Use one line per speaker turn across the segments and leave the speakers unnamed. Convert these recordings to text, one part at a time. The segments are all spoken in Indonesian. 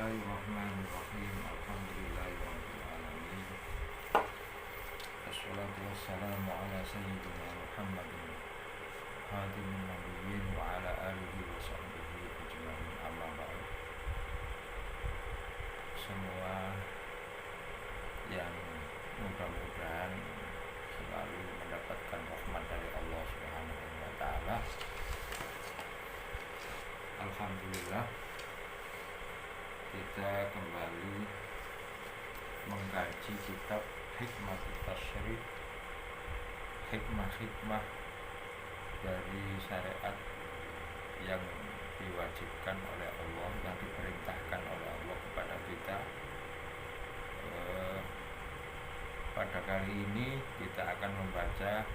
Bismillahirrahmanirrahim. Alhamdulillahirabbil alamin. Wassalatu wassalamu ala sayyidina Muhammadin khatimin nabiyyin wa ala alihi wa sahbihi ajma'in. Amma ba'd. Semua yang mudah-mudahan selalu mendapatkan rahmat dari Allah Subhanahu wa taala. Alhamdulillah, kita kembali mengkaji kitab Hikmah Tasyri', hikmah-hikmah dari syariat yang diwajibkan oleh Allah, yang diperintahkan oleh Allah kepada kita. Pada kali ini kita akan membaca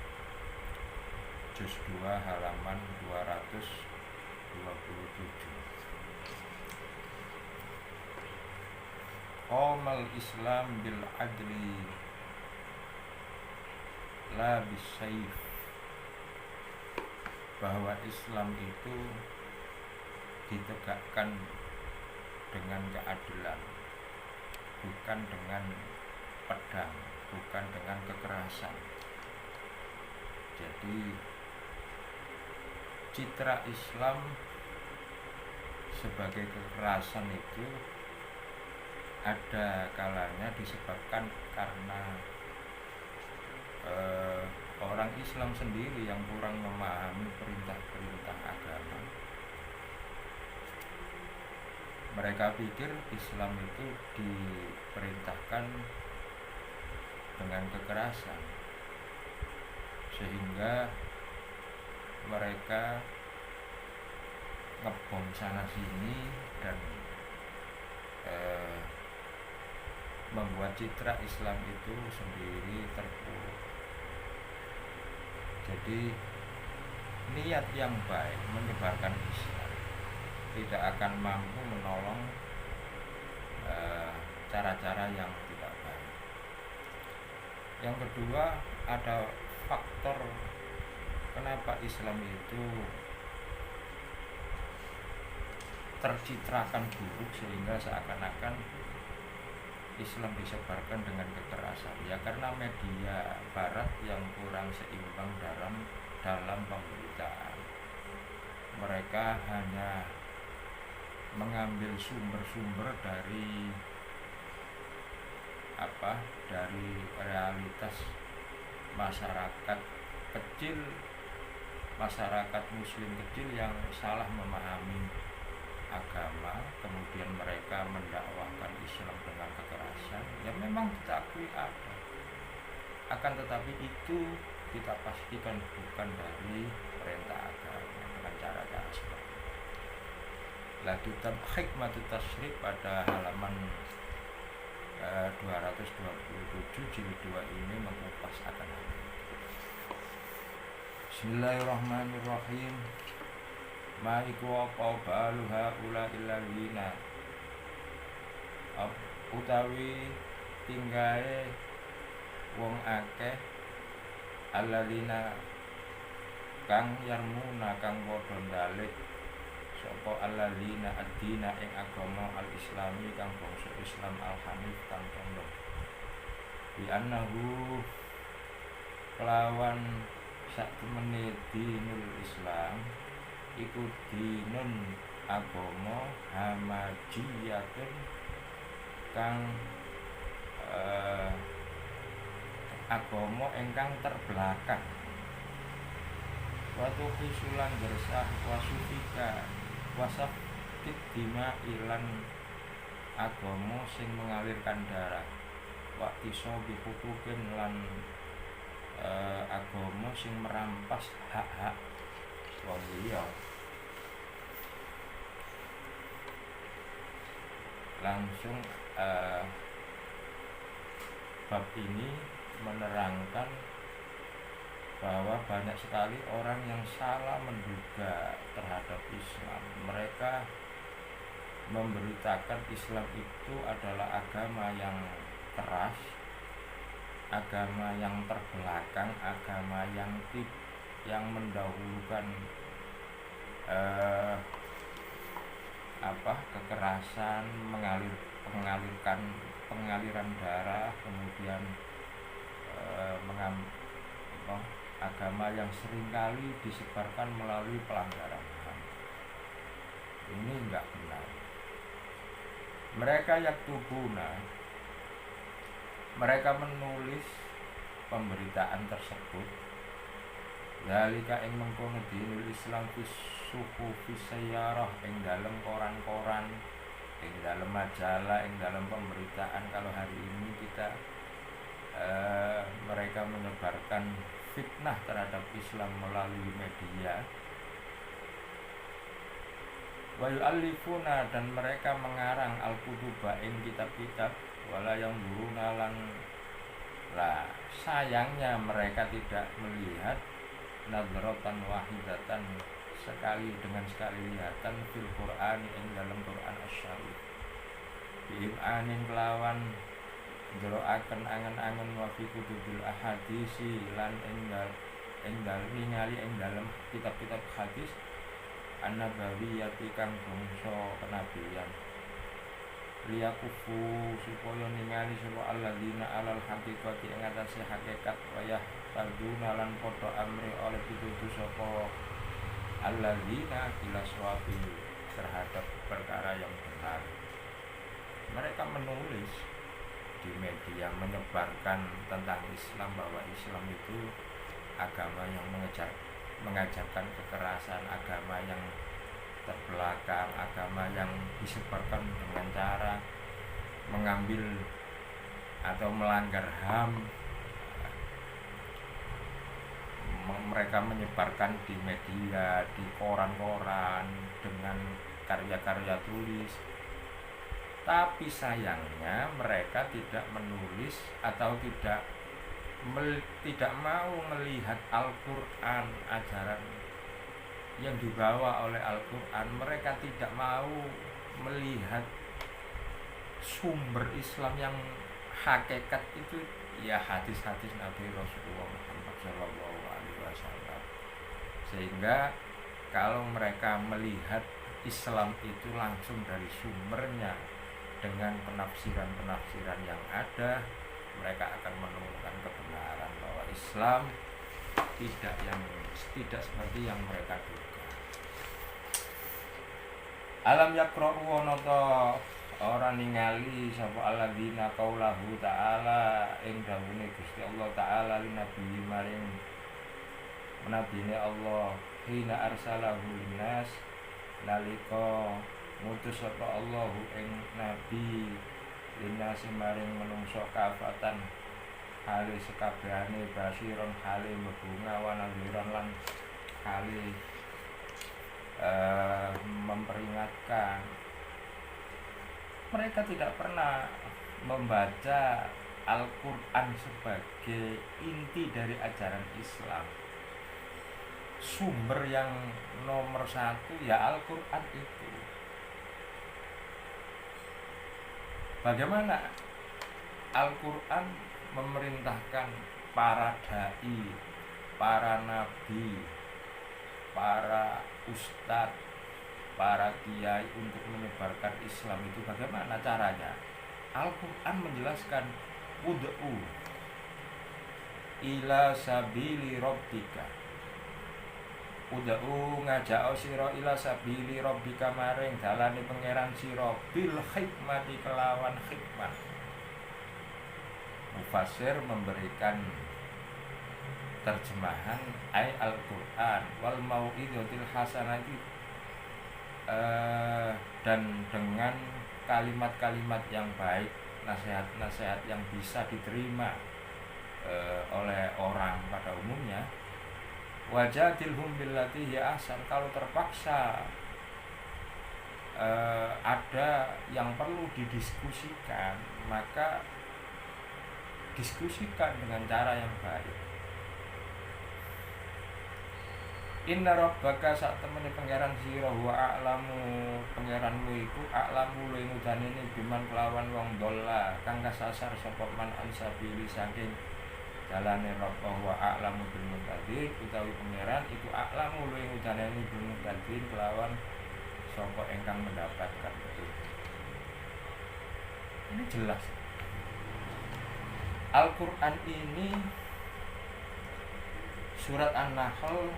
juz 2 halaman 227. Qamal Islam bil adli la bis sayf, bahwa Islam itu ditegakkan dengan keadilan, bukan dengan pedang, bukan dengan kekerasan. Jadi citra Islam sebagai kekerasan itu ada kalanya disebabkan karena orang Islam sendiri yang kurang memahami perintah-perintah agama. Mereka pikir Islam itu diperintahkan dengan kekerasan, sehingga mereka ngebom sana sini dan membuat citra Islam itu sendiri terpuruk. Jadi niat yang baik menyebarkan Islam tidak akan mampu menolong cara-cara yang tidak baik. Yang kedua, ada faktor kenapa Islam itu tercitrakan buruk sehingga seakan-akan Islam disebarkan dengan kekerasan. Ya karena media barat yang kurang seimbang dalam pemberitaan. Mereka hanya mengambil sumber-sumber dari realitas masyarakat kecil, masyarakat muslim kecil yang salah memahami agama, kemudian mereka mendakwahkan Islam dengan kekerasan. Ya memang kita akui ada, akan tetapi itu kita pastikan bukan dari perintah agama dengan cara-cara seperti itu. Lah kitab Hikmah Tasyri' pada halaman 227 jilid 2 ini mengupas akan hal ini. Bismillahirrahmanirrahim. Maiku apa baluha ula illallina, utawi tinggae wong akeh alladzina kang yarmuna kang padha ndalik sapa alladzina ad-dina ing agama al-islami kang bangsa Islam al-hanif kang condong bi annahu kelawan sak temene dinul Islam iku dinun agama hamadiyatun kang agama ingkang terbelakang, watu khisulan gersah wasufika wasafkit dima ilan agama sing mengalirkan darah, waktu sobi hukukin lan agama sing merampas hak-hak wong liya. Langsung bab ini menerangkan bahwa banyak sekali orang yang salah menduga terhadap Islam. Mereka memberitakan Islam itu adalah agama yang keras, agama yang terbelakang, agama yang mendahulukan kekerasan, pengaliran darah, kemudian agama yang seringkali disebarkan melalui pelanggaran HAM. Ini enggak benar. Mereka yaktubuna, mereka menulis pemberitaan tersebut. Zalika ing mengkono dinul Islam fis suhufis sayyarah, ing dalem koran-koran, ing dalem majalah, ing dalem pemberitaan. Kalau hari ini kita mereka menyebarkan fitnah terhadap Islam melalui media. Wa yu'allifuna, dan mereka mengarang al-kutuba ing kitab-kitab, wala yang buruna lan. Lah sayangnya mereka tidak melihat nadratan wahidatan, sekali dengan sekali lihatan fil Qur'an ing dalam Qur'an Asy-Syarif. Bi'anin kelawan njroaken angen-angen wa fi kutubil ahadisi lan ing ningali ing dalam kitab-kitab hadis an-nabawiyyati kang bangsa kenabian. Liyakufu, supaya ningali sapa alladzina alal haqiqati ing atase hakikat, wayah taduna lan padha amri oleh pitutur sapa alladzina ila swabi, terhadap perkara yang benar. Mereka menulis di media, menyebarkan tentang Islam, bahwa Islam itu agama yang mengajarkan kekerasan, agama yang terbelakang, agama yang disebarkan dengan cara mengambil atau melanggar HAM. Mereka menyebarkan di media, di koran-koran dengan karya-karya tulis. Tapi sayangnya mereka tidak menulis atau tidak mau melihat Al-Quran, ajaran yang dibawa oleh Al-Quran. Mereka tidak mau melihat sumber Islam yang hakikat itu, ya hadis-hadis Nabi Rasulullah Muhammad SAW. Sehingga kalau mereka melihat Islam itu langsung dari sumbernya dengan penafsiran-penafsiran yang ada, mereka akan menemukan kebenaran bahwa Islam tidak seperti yang mereka duga. Alam yaqra'u nata ora ningali sapa alladzina qaulahu ta'ala ing dawuhe Gusti Allah taala li nabi maring nabine Allah, hina arsalahu linnas, nalika ngutus sapa Allahu ing nabi linnas maring menungso kafatan, hale sekabehane basiron, hale mbebunga, wa nadhiran lan hale memperingatkan. Mereka tidak pernah membaca Al-Quran sebagai inti dari ajaran Islam. Sumber yang nomor satu ya Al-Quran itu. Bagaimana Al-Quran memerintahkan para dai, para nabi, para ustadz, para kiai untuk menyebarkan Islam itu bagaimana caranya? Al-Quran menjelaskan ud'u ila sabili rabbika, ud'u ngajak sira ila sabili rabbika maring dalane pangeran sira, bil hikmati kelawan hikmah. Mufassir memberikan terjemahan ay Al-Quran wal mau'izatil hasanati, dan dengan kalimat-kalimat yang baik, nasihat-nasihat yang bisa diterima oleh orang pada umumnya. Wajadilhum billati hiya ahsan, kalau terpaksa ada yang perlu didiskusikan, maka diskusikan dengan cara yang baik. Inna rabbaka sak temene pangeran sira wa a'lamu, pangeranmu iku a'lamu luwih ngudanene biman kelawan wong dolla kang kasasar sapa man ansabili saking dalane Rabbah, wa a'lamu bil muhtadin, utawi pangeran iku a'lamu luwih ngudanene bil muhtadin kelawan sapa ingkang mendapatkan petunjuk. Ini jelas. Al-Quran ini surat An-Nahl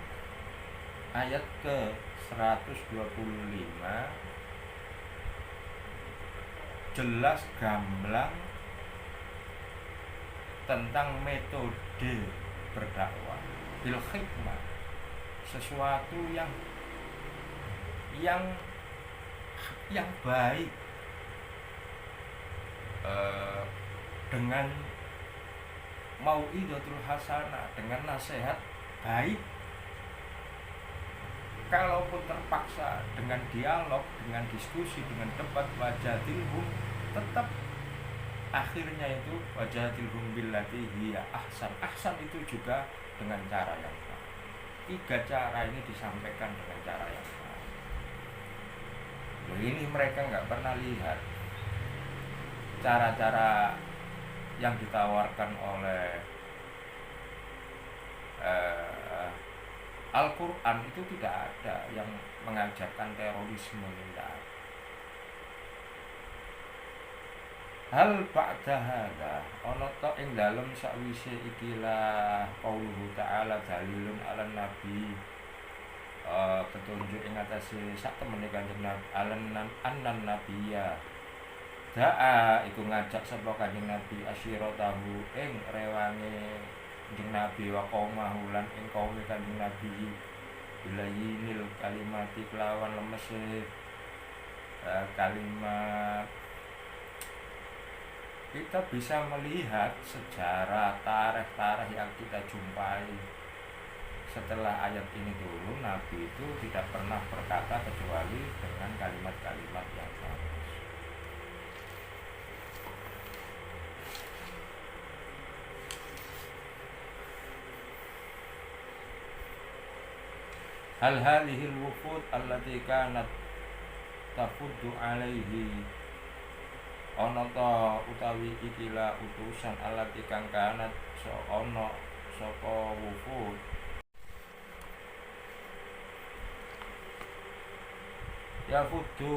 ayat ke 125 jelas gamblang tentang metode berdakwah bil hikmah, sesuatu yang baik, dengan mau'idatul hasanah, dengan nasihat baik. Kalaupun terpaksa dengan dialog, dengan diskusi, dengan debat, wajadilhum, tetap akhirnya itu wajadilhum billati hiya ahsan. Ahsan itu juga dengan cara yang baik. 3 cara ini disampaikan dengan cara yang baik. Ini mereka nggak pernah lihat cara-cara yang ditawarkan oleh Al-Quran itu tidak ada yang mengajarkan terorisme, tidak ada. Hal ba'da hadza ana ta ing dalem sakwise ikilah qauluhu ta'ala dalilun 'alan nabi, petunjuk ing atase sak temene Kanjeng Nabi annan nabiyya da'a iku ngajak sapa Kanjeng Nabi asyiratahu ing rewange Kanjeng Nabi wa qaumahu lan ing kaum Kanjeng Nabi bilayinil kalimati kelawan lemese kalimat. Kita bisa melihat sejarah tarikh yang kita jumpai setelah ayat ini turun, Nabi itu tidak pernah berkata kecuali dengan kalimat-kalimat yang bagus. Hal halihil wufud allati kanat tafuddu alaihi ana ta utawi ikilah utusan allati kang kanat ana sapa wufud ya fudu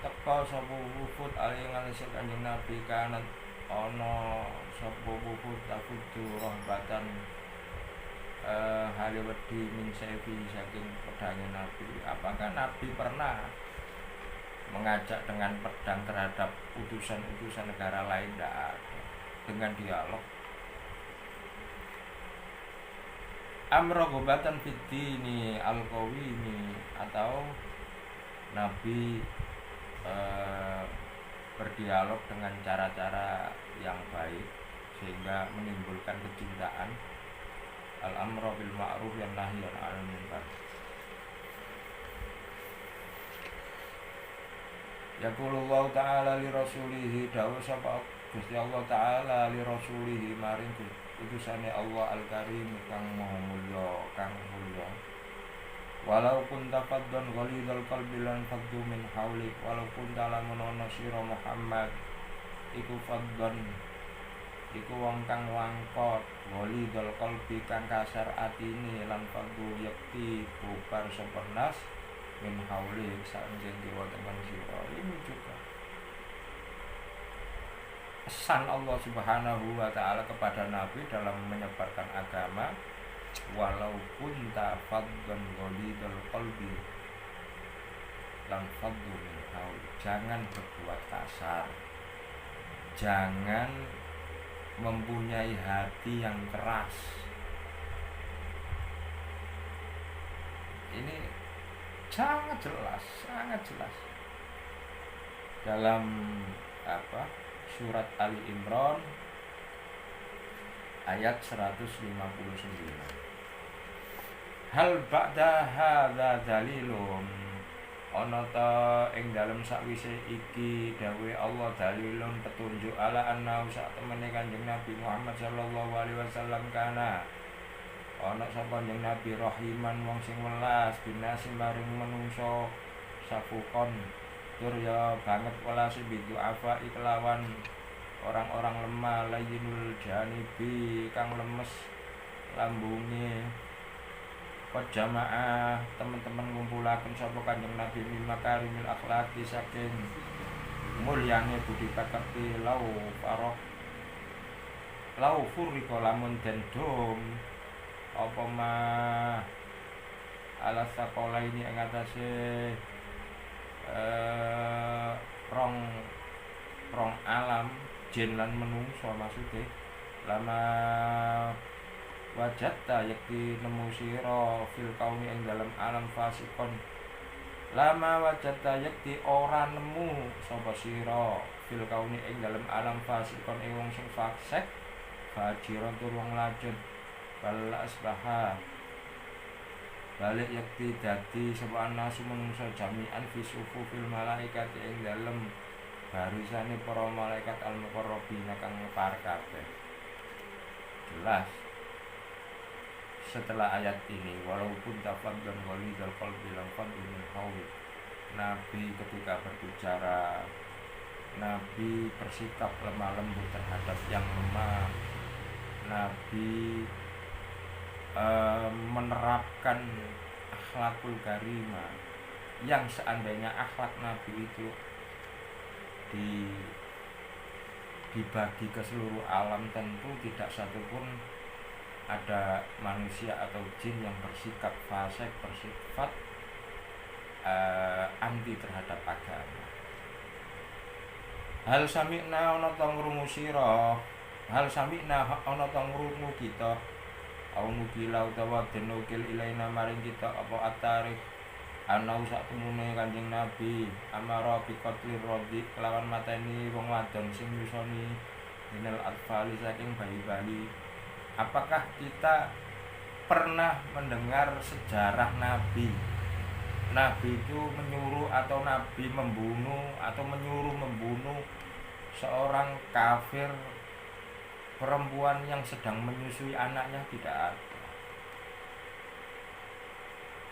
teka sapa wufud alaihi ngalih Kanjeng Nabi kanat ana sapa wufud tafudu rahbatan hari wedi min sefi saking pedangnya Nabi. Apakah Nabi pernah mengajak dengan pedang terhadap utusan-utusan negara lain? Tidak ada. Dengan dialog. Amrogobatan fitini al-qawimi, atau Nabi berdialog dengan cara-cara yang baik sehingga menimbulkan kecintaan. Al-amru bil ma'ruf wan nahyi 'anil munkar. Yaqulullahu ta'ala li rasulihi, dawuh sapa Gusti Allah taala li rasulihi maring utusane Allah al-karim kang maha mulya, kang mulya. Walau kunta faddan ghalidal qalbi lan faddu min haulik, walau kunta lamun ana sira Muhammad iku faddan iku wong kang wangkot, ghalidal qalbi kang kasar atine, lan faddu yakti bubar sepenas min haulik sanjeng kiwa teman sira. Ini juga pesan Allah Subhanahu wa ta'ala kepada Nabi dalam menyebarkan agama. Walaupun tafaddan ghalidul qalbi lan faddu min haulik, jangan berbuat kasar, jangan mempunyai hati yang keras. Ini sangat jelas dalam surat Ali Imran ayat 159. Hal ba'da hadza dalilun, ana ta ing dalem sakwise iki dawuh Allah dalilun petunjuk ala anna sak temene Kanjeng Nabi Muhammad sallallahu alaihi wasallam kana ana sapa Kanjeng Nabi rahiman wong sing welas binasi maring manungsa safukon tur ya banget welase bidu afa iklawan orang-orang lemah layinul janibi kang lemes lambunge jamaah teman-teman ngumpulaken sapa Kanjeng Nabi mimma karimil akhlaqi saking mulyane budi pekerti lau furiko lamun den dom apa mah ala sekolah ini ing atase rong alam jin lan menungso maksude lama wajatta yakti nemu sira fil kauni ing dalam alam fasikon lama wajatta yakti ora nemu sapa sira fil kauni ing dalam alam fasikon ing wong sing fasik fajiron tur wong lajeng bal asbaha balik yakti dadi sapa anasu menungso jami'an fi sufufil malaikat ing dalem barisane para malaikat al-muqarrabina kang par kabeh. Jelas setelah ayat ini walaupun tafaddan walidal qalbi lam faddu min hauli, Nabi ketika berbicara Nabi bersikap lemah lembut terhadap yang lemah. Nabi menerapkan akhlakul karimah yang seandainya akhlak Nabi itu dibagi ke seluruh alam, tentu tidak satupun ada manusia atau jin yang bersikap fasik, bersifat anti terhadap agama. Hal sami'na ana ta ngrungu sira, hal sami'na ana ta ngrungu kita au nukila utawa den nukil ilaina maring kita apa at-tarikh ana sak temune Kanjeng Nabi amara bi qatlir radhi kelawan mateni wong wadon sing nyusoni minal atfali saking bayi-bayi. Apakah kita pernah mendengar sejarah Nabi? Nabi itu menyuruh atau Nabi membunuh atau menyuruh membunuh seorang kafir perempuan yang sedang menyusui anaknya? Tidak ada.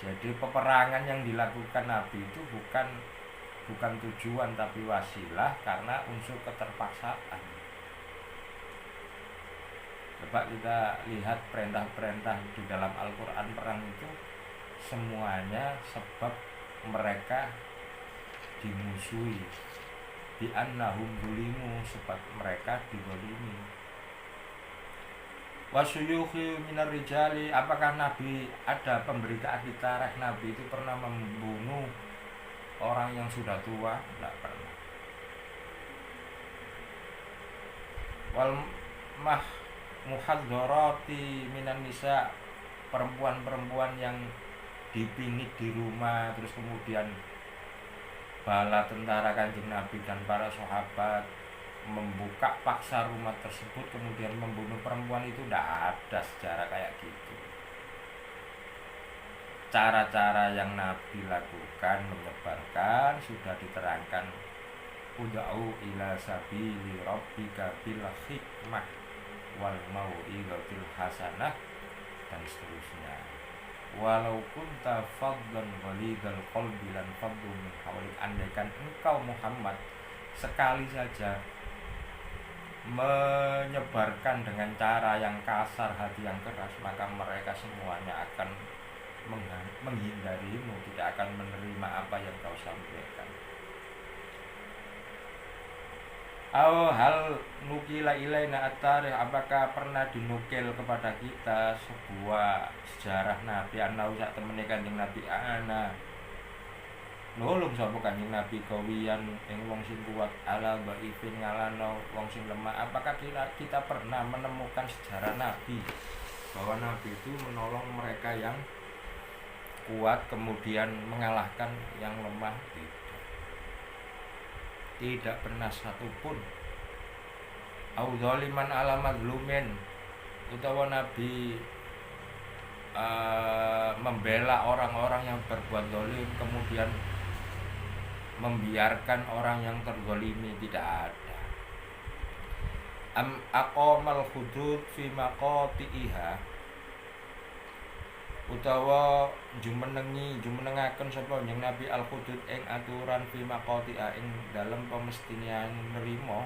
Jadi peperangan yang dilakukan Nabi itu bukan tujuan tapi wasilah karena unsur keterpaksaan. Coba kita lihat perintah-perintah di dalam Al-Quran perang itu semuanya sebab mereka dimusuhi, bi annahum zulimu, sebab mereka dizalimi. Wasuyuhi minar rijali, apakah Nabi ada pemberitaan di tarikh Nabi itu pernah membunuh orang yang sudah tua? Tidak pernah. Wal muhadzarati minan nisa, perempuan-perempuan yang dipingit di rumah terus kemudian bala tentara Kanjeng Nabi dan para sahabat membuka paksa rumah tersebut kemudian membunuh perempuan, itu tidak ada sejarah kayak gitu. Cara-cara yang Nabi lakukan menyebarkan sudah diterangkan, ud'u ila sabili rabbika bil hikmah wal mau'izatil hasanah dan seterusnya. Walau kunta faddan ghalidal qalbi lan faddu min hawlik, andaikan engkau Muhammad sekali saja menyebarkan dengan cara yang kasar, hati yang keras, maka mereka semuanya akan menghindarimu, tidak akan menerima apa yang kau sampaikan. Hal nukila ilaina at-tarikh, apakah pernah dinukil kepada kita sebuah sejarah Nabi anau sak temene Kanjeng Nabi ana nulung sapa Kanjeng Nabi kawiyan ing wong sing kuat ala dhaifin ngalano wong sing lemah. Apakah kita pernah menemukan sejarah Nabi bahwa Nabi itu menolong mereka yang kuat kemudian mengalahkan yang lemah? Tidak pernah satupun. Au dzaliman ala mazlumin, utawa Nabi membela orang-orang yang berbuat zalim kemudian membiarkan orang yang terzalimi, tidak ada. Am aqamal hudud fi maqati'iha, utawa jumenengaken sapa Kanjeng Nabi al hudud ing aturan fi maqati'a ing dalem pemestinian nerima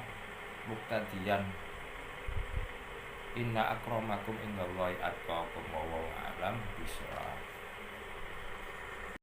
muktadian. Inna akramakum indallahi atqakum wa alam bisra.